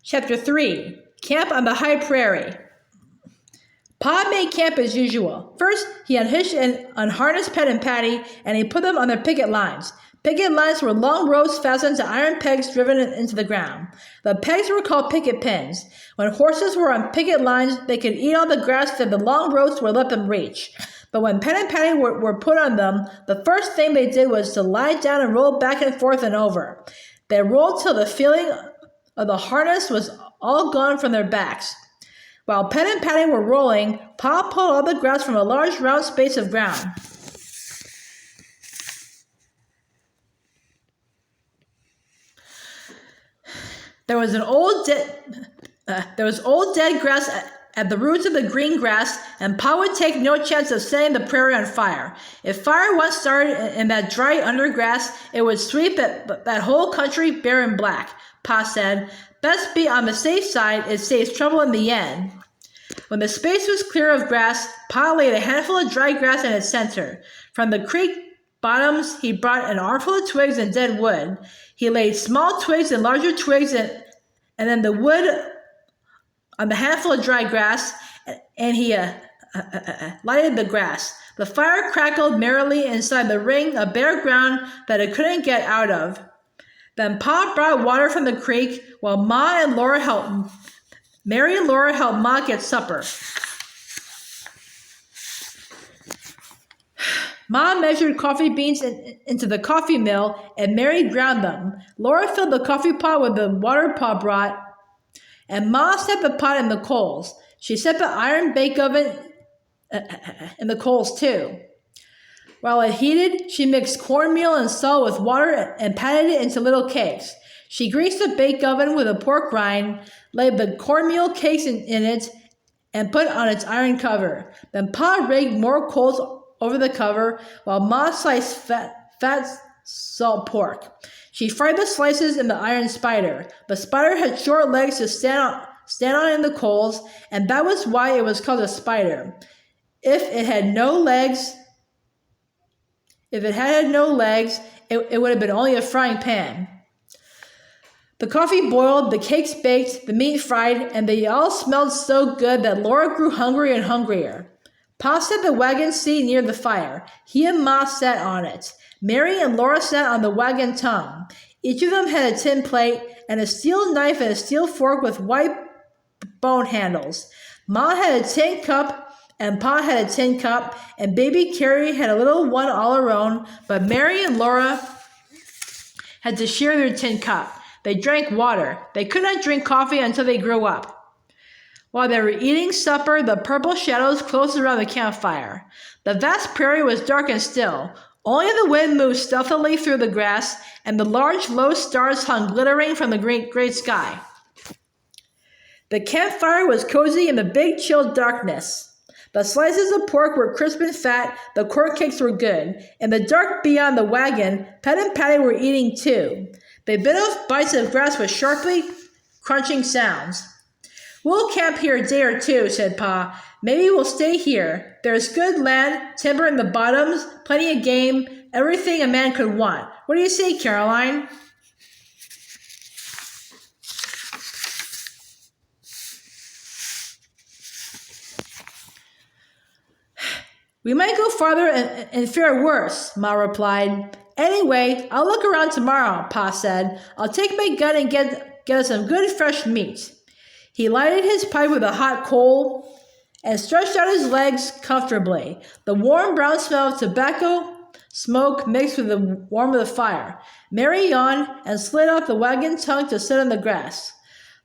Chapter 3. Camp on the High Prairie. Pa made camp as usual. First, he unhitched and unharnessed Pet and Patty, and he put them on their picket lines. Picket lines were long ropes fastened to iron pegs driven into the ground. The pegs were called picket pins. When horses were on picket lines, they could eat all the grass that the long ropes would let them reach. But when Pet and Patty were put on them, the first thing they did was to lie down and roll back and forth and over. They rolled till the feeling of the harness was all gone from their backs. While Pet and Patty were rolling, Pa pulled all the grass from a large round space of ground. There was old dead grass at the roots of the green grass, and Pa would take no chance of setting the prairie on fire. If fire once started in that dry undergrass, it would sweep that whole country bare and black. Pa said, "Best be on the safe side, it saves trouble in the end." When the space was clear of grass, Pa laid a handful of dry grass in its center. From the creek bottoms, he brought an armful of twigs and dead wood. He laid small twigs and larger twigs and then the wood on the handful of dry grass, and he lighted the grass. The fire crackled merrily inside the ring of bare ground that it couldn't get out of. Then Pa brought water from the creek, while Mary and Laura helped Ma get supper. Ma measured coffee beans into the coffee mill, and Mary ground them. Laura filled the coffee pot with the water Pa brought, and Ma set the pot in the coals. She set the iron bake oven in the coals too. While it heated, she mixed cornmeal and salt with water and patted it into little cakes. She greased the bake oven with a pork rind, laid the cornmeal cakes in it, and put on its iron cover. Then Pa raked more coals over the cover, while Ma sliced fat salt pork. She fried the slices in the iron spider. The spider had short legs to stand on in the coals, and that was why it was called a spider. If it had had no legs, it would have been only a frying pan. The coffee boiled, the cakes baked, the meat fried, and they all smelled so good that Laura grew hungry and hungrier. Pa set the wagon seat near the fire. He and Ma sat on it. Mary and Laura sat on the wagon tongue. Each of them had a tin plate and a steel knife and a steel fork with white bone handles. Ma had a tin cup and Pa had a tin cup, and baby Carrie had a little one all her own, but Mary and Laura had to share their tin cup. They drank water. They could not drink coffee until they grew up. While they were eating supper, the purple shadows closed around the campfire. The vast prairie was dark and still. Only the wind moved stealthily through the grass, and the large, low stars hung glittering from the great sky. The campfire was cozy in the big, chill darkness. The slices of pork were crisp and fat, the corn cakes were good. In the dark beyond the wagon, Pet and Patty were eating too. They bit off bites of grass with sharply crunching sounds. "We'll camp here a day or two," said Pa. "Maybe we'll stay here. There's good land, timber in the bottoms, plenty of game, everything a man could want. What do you say, Caroline?" "We might go farther and fare worse," Ma replied. "Anyway, I'll look around tomorrow," Pa said. "I'll take my gun and get us some good fresh meat." He lighted his pipe with a hot coal and stretched out his legs comfortably. The warm brown smell of tobacco smoke mixed with the warmth of the fire. Mary yawned and slid off the wagon tongue to sit on the grass.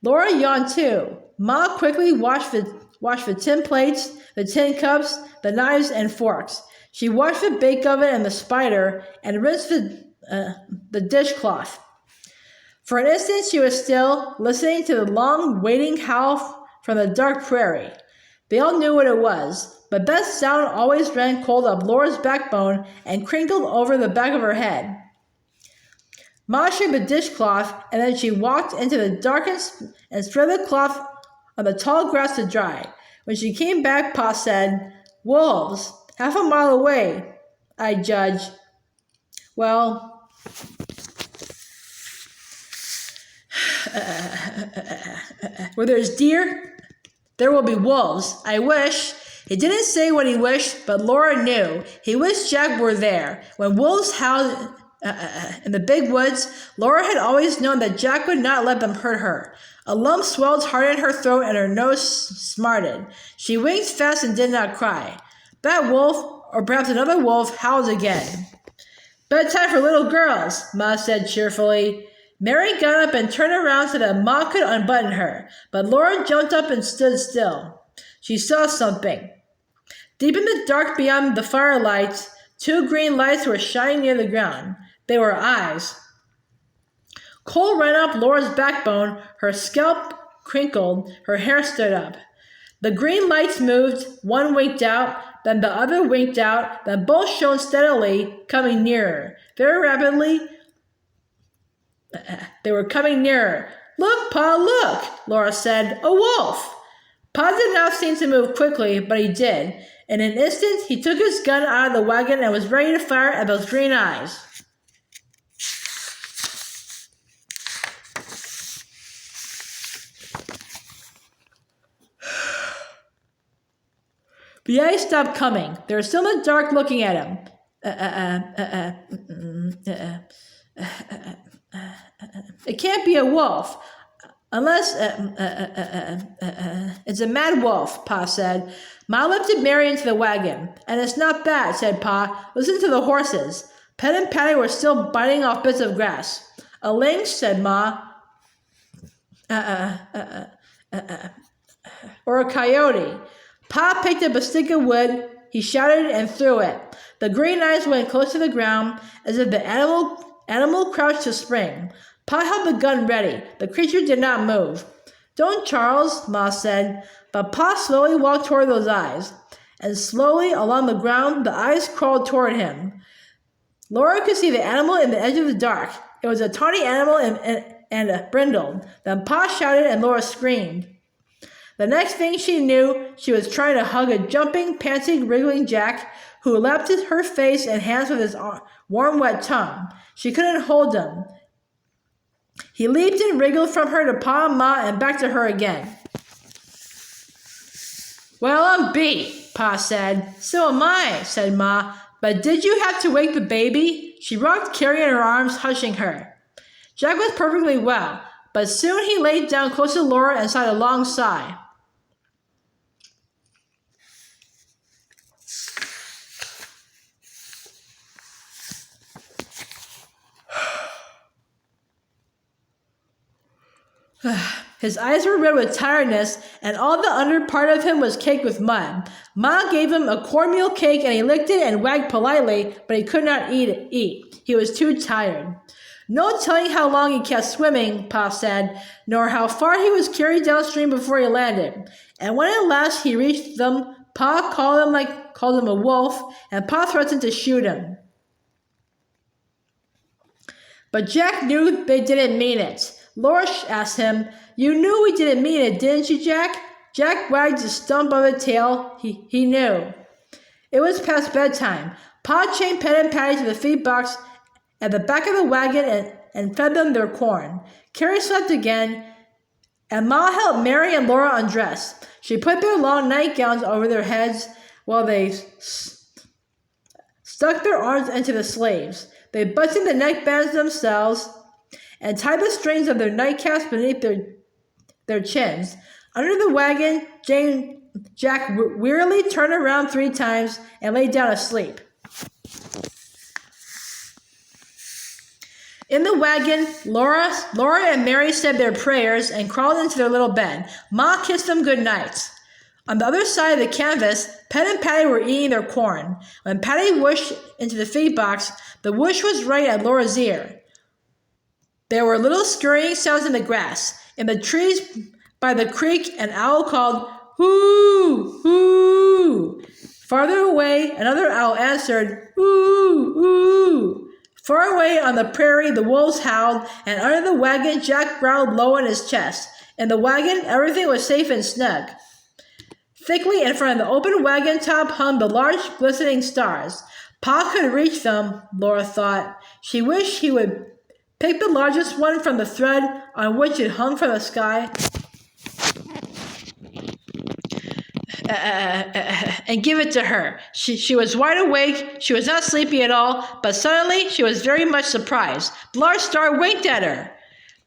Laura yawned too. Ma quickly washed the tin plates, the tin cups, the knives and forks. She washed the bake oven and the spider and rinsed the dishcloth. For an instant she was still, listening to the long, waiting howl from the dark prairie. They all knew what it was, but that sound always ran cold up Laura's backbone and crinkled over the back of her head. Ma shook the dishcloth, and then she walked into the darkness and spread the cloth on the tall grass to dry. When she came back, Pa said, "Wolves, half a mile away, I judge." "Well, Where there's deer, there will be wolves. I wish. He didn't say what he wished, but Laura knew. He wished Jack were there. When wolves howled in the big woods, Laura had always known that Jack would not let them hurt her. A lump swelled hard in her throat and her nose smarted. She winked fast and did not cry. That wolf, or perhaps another wolf, howled again. Bedtime for little girls, Ma said cheerfully. Mary got up and turned around so that Ma could unbutton her, but Laura jumped up and stood still. She saw something. Deep in the dark beyond the firelight, 2 green lights were shining near the ground. They were eyes. Cold ran up Laura's backbone, her scalp crinkled, her hair stood up. The green lights moved, one winked out, then the other winked out, then both shone steadily, coming nearer. Very rapidly, they were coming nearer. Look, Pa, look, Laura said. A wolf. Pa did not seem to move quickly, but he did. In an instant, he took his gun out of the wagon and was ready to fire at those green eyes. The eyes stopped coming. They were still in the dark looking at him. It can't be a wolf. Unless, it's a mad wolf, Pa said. Ma lifted Mary into the wagon. And it's not bad, said Pa. Listen to the horses. Pet and Patty were still biting off bits of grass. A lynx, said Ma. Or a coyote. Pa picked up a stick of wood. He shouted and threw it. The green eyes went close to the ground, as if the animal crouched to spring. Pa held the gun ready. The creature did not move. Don't, Charles, Ma said. But Pa slowly walked toward those eyes. And slowly, along the ground, the eyes crawled toward him. Laura could see the animal in the edge of the dark. It was a tawny animal and brindled. Then Pa shouted and Laura screamed. The next thing she knew, she was trying to hug a jumping, panting, wriggling Jack, who lapped her face and hands with his warm, wet tongue. She couldn't hold him. He leaped and wriggled from her to Pa and Ma and back to her again. Well, I'm beat, Pa said. So am I, said Ma. But did you have to wake the baby? She rocked Carrie in her arms, hushing her. Jack was perfectly well, but soon he laid down close to Laura and sighed a long sigh. His eyes were red with tiredness, and all the under part of him was caked with mud. Ma gave him a cornmeal cake, and he licked it and wagged politely, but he could not eat. He was too tired. No telling how long he kept swimming, Pa said, nor how far he was carried downstream before he landed. And when at last he reached them, Pa called him a wolf, and Pa threatened to shoot him. But Jack knew they didn't mean it. Laura asked him, You knew we didn't mean it, didn't you, Jack? Jack wagged the stump of a tail. He knew. It was past bedtime. Pa chained Pet and Patty to the feed box at the back of the wagon and fed them their corn. Carrie slept again, and Ma helped Mary and Laura undress. She put their long nightgowns over their heads while they stuck their arms into the sleeves. They buttoned the neckbands themselves and tied the strings of their nightcaps beneath their chins. Under the wagon, Jack wearily turned around 3 times and lay down asleep. In the wagon, Laura and Mary said their prayers and crawled into their little bed. Ma kissed them good night. On the other side of the canvas, Pet and Patty were eating their corn. When Patty whooshed into the feed box, the whoosh was right at Laura's ear. There were little scurrying sounds in the grass. In the trees by the creek, an owl called, Hoo! Hoo! Farther away, another owl answered, Ooh! Ooh! Far away on the prairie, the wolves howled, and under the wagon, Jack growled low in his chest. In the wagon, everything was safe and snug. Thickly in front of the open wagon top hung the large, glistening stars. Pa could reach them, Laura thought. She wished he would Pick the largest one from the thread on which it hung from the sky, and give it to her. She was wide awake. She was not sleepy at all, but suddenly she was very much surprised. The large star winked at her.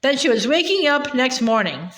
Then she was waking up next morning.